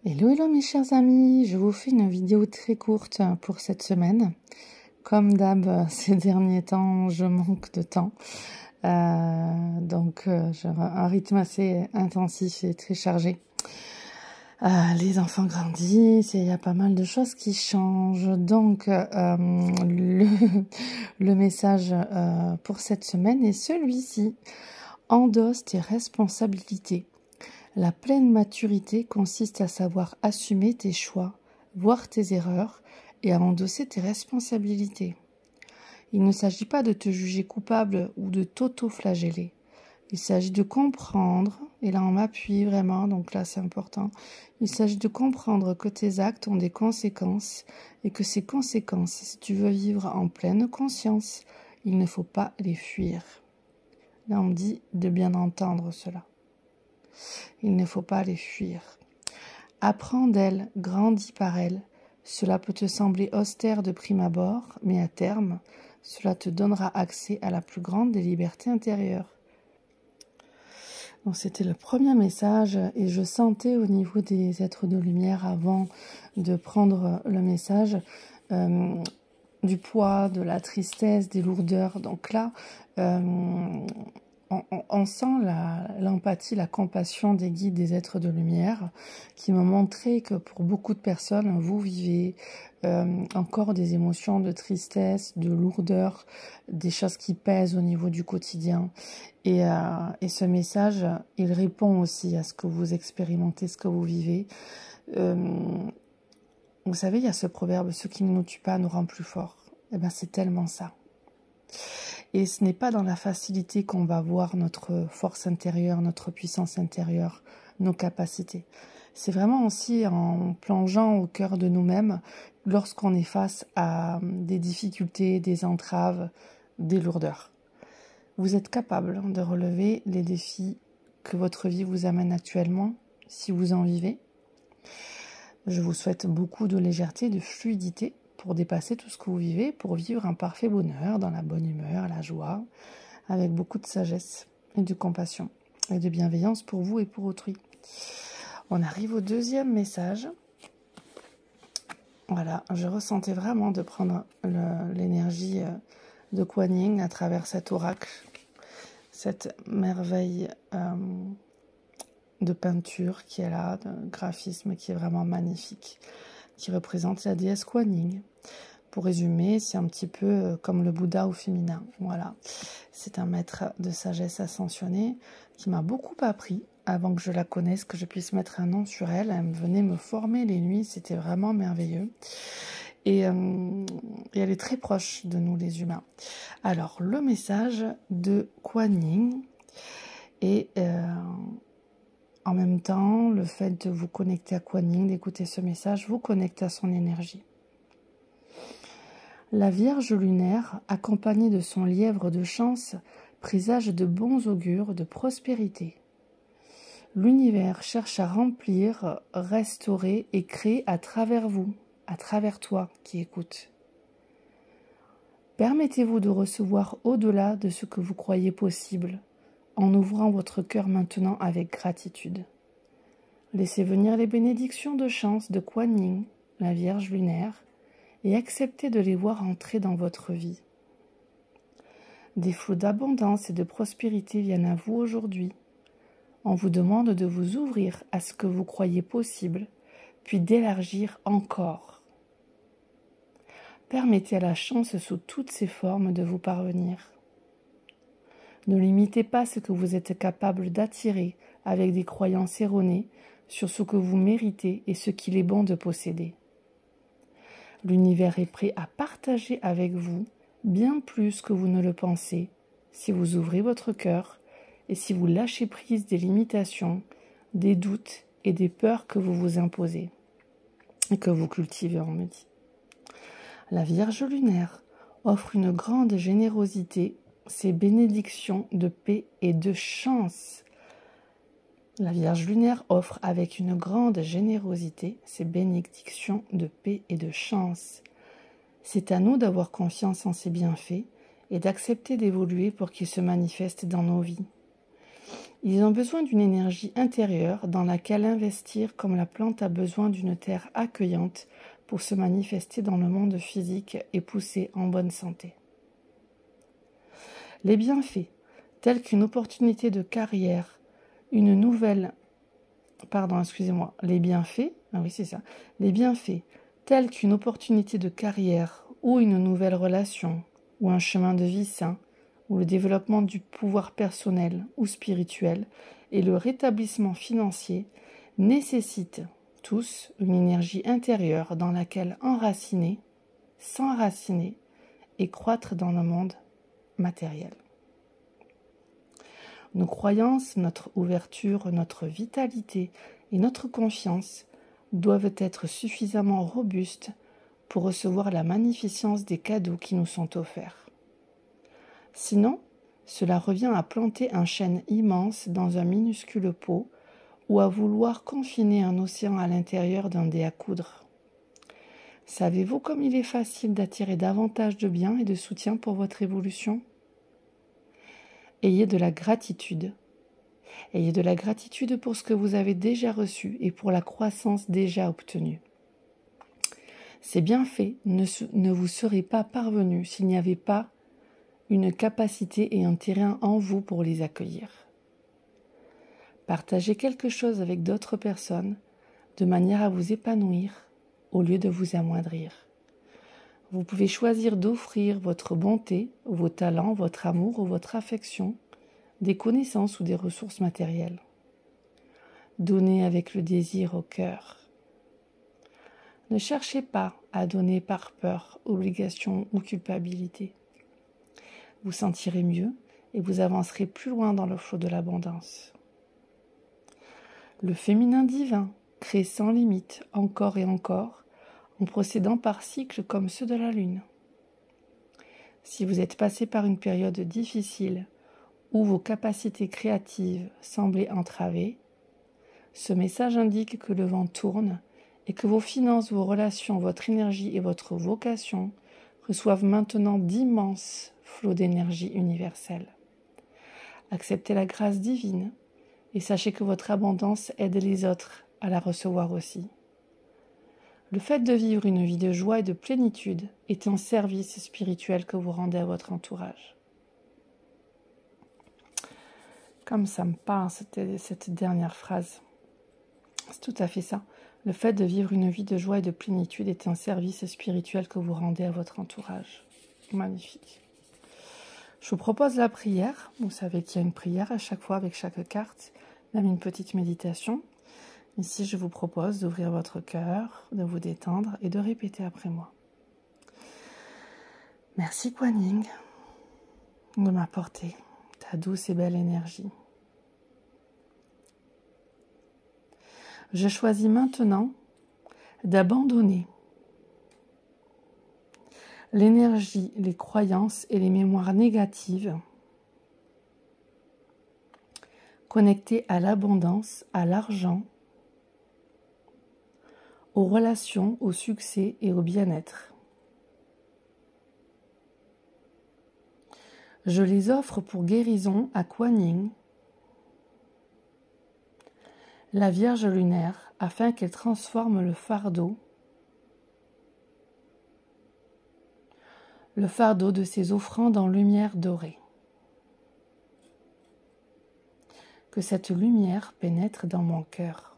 Hello, hello mes chers amis, je vous fais une vidéo très courte pour cette semaine. Comme d'hab, ces derniers temps, je manque de temps. Donc j'ai un rythme assez intensif et très chargé. Les enfants grandissent et il y a pas mal de choses qui changent. Donc le message pour cette semaine est celui-ci. Endosse tes responsabilités. La pleine maturité consiste à savoir assumer tes choix, voir tes erreurs et à endosser tes responsabilités. Il ne s'agit pas de te juger coupable ou de t'auto-flageller. Il s'agit de comprendre, et là on m'appuie vraiment, donc là c'est important, il s'agit de comprendre que tes actes ont des conséquences et que ces conséquences, si tu veux vivre en pleine conscience, il ne faut pas les fuir. Là on me dit de bien entendre cela. Il ne faut pas les fuir. Apprends d'elle, grandis par elle. Cela peut te sembler austère de prime abord, mais à terme, cela te donnera accès à la plus grande des libertés intérieures. Donc c'était le premier message et je sentais au niveau des êtres de lumière avant de prendre le message du poids, de la tristesse, des lourdeurs. Donc là, on sent l'empathie, la compassion des guides, des êtres de lumière qui m'ont montré que pour beaucoup de personnes, vous vivez encore des émotions de tristesse, de lourdeur, des choses qui pèsent au niveau du quotidien. Et ce message, il répond aussi à ce que vous expérimentez, ce que vous vivez. Vous savez, il y a ce proverbe, ce qui ne nous tue pas nous rend plus forts. Eh bien, c'est tellement ça. Et ce n'est pas dans la facilité qu'on va voir notre force intérieure, notre puissance intérieure, nos capacités. C'est vraiment aussi en plongeant au cœur de nous-mêmes lorsqu'on est face à des difficultés, des entraves, des lourdeurs. Vous êtes capable de relever les défis que votre vie vous amène actuellement, si vous en vivez. Je vous souhaite beaucoup de légèreté, de fluidité, pour dépasser tout ce que vous vivez, pour vivre un parfait bonheur, dans la bonne humeur, la joie, avec beaucoup de sagesse et de compassion et de bienveillance pour vous et pour autrui. On arrive au deuxième message. Voilà, je ressentais vraiment de prendre l'énergie de Kuan Yin à travers cet oracle, cette merveille de peinture qui est là, de graphisme qui est vraiment magnifique, qui représente la déesse Kuan Yin. Pour résumer, c'est un petit peu comme le Bouddha au féminin. Voilà, c'est un maître de sagesse ascensionné qui m'a beaucoup appris avant que je la connaisse, que je puisse mettre un nom sur elle. Elle venait me former les nuits, c'était vraiment merveilleux. Et elle est très proche de nous les humains. Alors, le message de Kuan Yin et en même temps, le fait de vous connecter à Kuan Yin, d'écouter ce message, vous connecte à son énergie. La Vierge lunaire, accompagnée de son lièvre de chance, présage de bons augures de prospérité. L'univers cherche à remplir, restaurer et créer à travers vous, à travers toi qui écoutes. Permettez-vous de recevoir au-delà de ce que vous croyez possible, en ouvrant votre cœur maintenant avec gratitude. Laissez venir les bénédictions de chance de Kuan Yin, la Vierge lunaire, et acceptez de les voir entrer dans votre vie. Des flots d'abondance et de prospérité viennent à vous aujourd'hui. On vous demande de vous ouvrir à ce que vous croyez possible, puis d'élargir encore. Permettez à la chance sous toutes ses formes de vous parvenir. Ne limitez pas ce que vous êtes capable d'attirer avec des croyances erronées sur ce que vous méritez et ce qu'il est bon de posséder. L'univers est prêt à partager avec vous bien plus que vous ne le pensez si vous ouvrez votre cœur et si vous lâchez prise des limitations, des doutes et des peurs que vous vous imposez et que vous cultivez, on me dit. La Vierge lunaire offre une grande générosité, ses bénédictions de paix et de chance. La Vierge lunaire offre avec une grande générosité ses bénédictions de paix et de chance. C'est à nous d'avoir confiance en ses bienfaits et d'accepter d'évoluer pour qu'ils se manifestent dans nos vies. Ils ont besoin d'une énergie intérieure dans laquelle investir comme la plante a besoin d'une terre accueillante pour se manifester dans le monde physique et pousser en bonne santé. Les bienfaits, tels qu'une opportunité de carrière, une nouvelle... les bienfaits, les bienfaits, tels qu'une opportunité de carrière ou une nouvelle relation, ou un chemin de vie sain, ou le développement du pouvoir personnel ou spirituel, et le rétablissement financier, nécessitent tous une énergie intérieure dans laquelle enraciner, s'enraciner et croître dans le monde matériel. Nos croyances, notre ouverture, notre vitalité et notre confiance doivent être suffisamment robustes pour recevoir la magnificence des cadeaux qui nous sont offerts. Sinon, cela revient à planter un chêne immense dans un minuscule pot ou à vouloir confiner un océan à l'intérieur d'un dé à coudre. Savez-vous comme il est facile d'attirer davantage de bien et de soutien pour votre évolution ? Ayez de la gratitude. Ayez de la gratitude pour ce que vous avez déjà reçu et pour la croissance déjà obtenue. Ces bienfaits ne vous seraient pas parvenus s'il n'y avait pas une capacité et un terrain en vous pour les accueillir. Partagez quelque chose avec d'autres personnes de manière à vous épanouir au lieu de vous amoindrir. Vous pouvez choisir d'offrir votre bonté, vos talents, votre amour ou votre affection, des connaissances ou des ressources matérielles. Donnez avec le désir au cœur. Ne cherchez pas à donner par peur, obligation ou culpabilité. Vous sentirez mieux et vous avancerez plus loin dans le flot de l'abondance. Le féminin divin crée sans limite, encore et encore, en procédant par cycles comme ceux de la lune. Si vous êtes passé par une période difficile où vos capacités créatives semblaient entravées, ce message indique que le vent tourne et que vos finances, vos relations, votre énergie et votre vocation reçoivent maintenant d'immenses flots d'énergie universelle. Acceptez la grâce divine et sachez que votre abondance aide les autres à la recevoir aussi. Le fait de vivre une vie de joie et de plénitude est un service spirituel que vous rendez à votre entourage. Comme ça me parle, cette dernière phrase. C'est tout à fait ça. Le fait de vivre une vie de joie et de plénitude est un service spirituel que vous rendez à votre entourage. Magnifique. Je vous propose la prière. Vous savez qu'il y a une prière à chaque fois avec chaque carte, même une petite méditation. Ici, je vous propose d'ouvrir votre cœur, de vous détendre et de répéter après moi. Merci Kuan Yin de m'apporter ta douce et belle énergie. Je choisis maintenant d'abandonner l'énergie, les croyances et les mémoires négatives connectées à l'abondance, à l'argent, aux relations, au succès et au bien-être. Je les offre pour guérison à Kuan Yin, la Vierge lunaire, afin qu'elle transforme le fardeau de ses offrandes en lumière dorée. Que cette lumière pénètre dans mon cœur.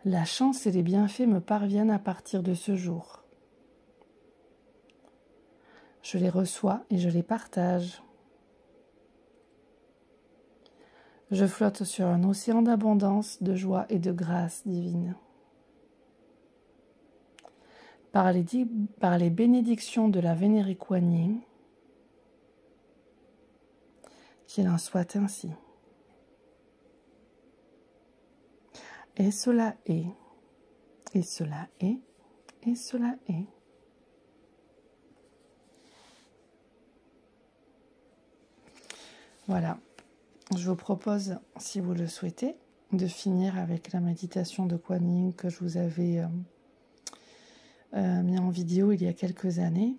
La chance et les bienfaits me parviennent à partir de ce jour. Je les reçois et je les partage. Je flotte sur un océan d'abondance, de joie et de grâce divine. Par les bénédictions de la vénérée Kuan Yin, qu'il en soit ainsi. Et cela est, et cela est, et cela est. Voilà, je vous propose, si vous le souhaitez, de finir avec la méditation de Kuan Yin que je vous avais mis en vidéo il y a quelques années,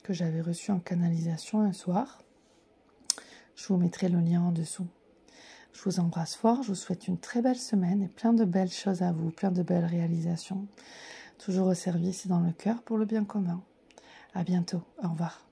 que j'avais reçue en canalisation un soir. Je vous mettrai le lien en dessous. Je vous embrasse fort, je vous souhaite une très belle semaine et plein de belles choses à vous, plein de belles réalisations. Toujours au service et dans le cœur pour le bien commun. À bientôt, au revoir.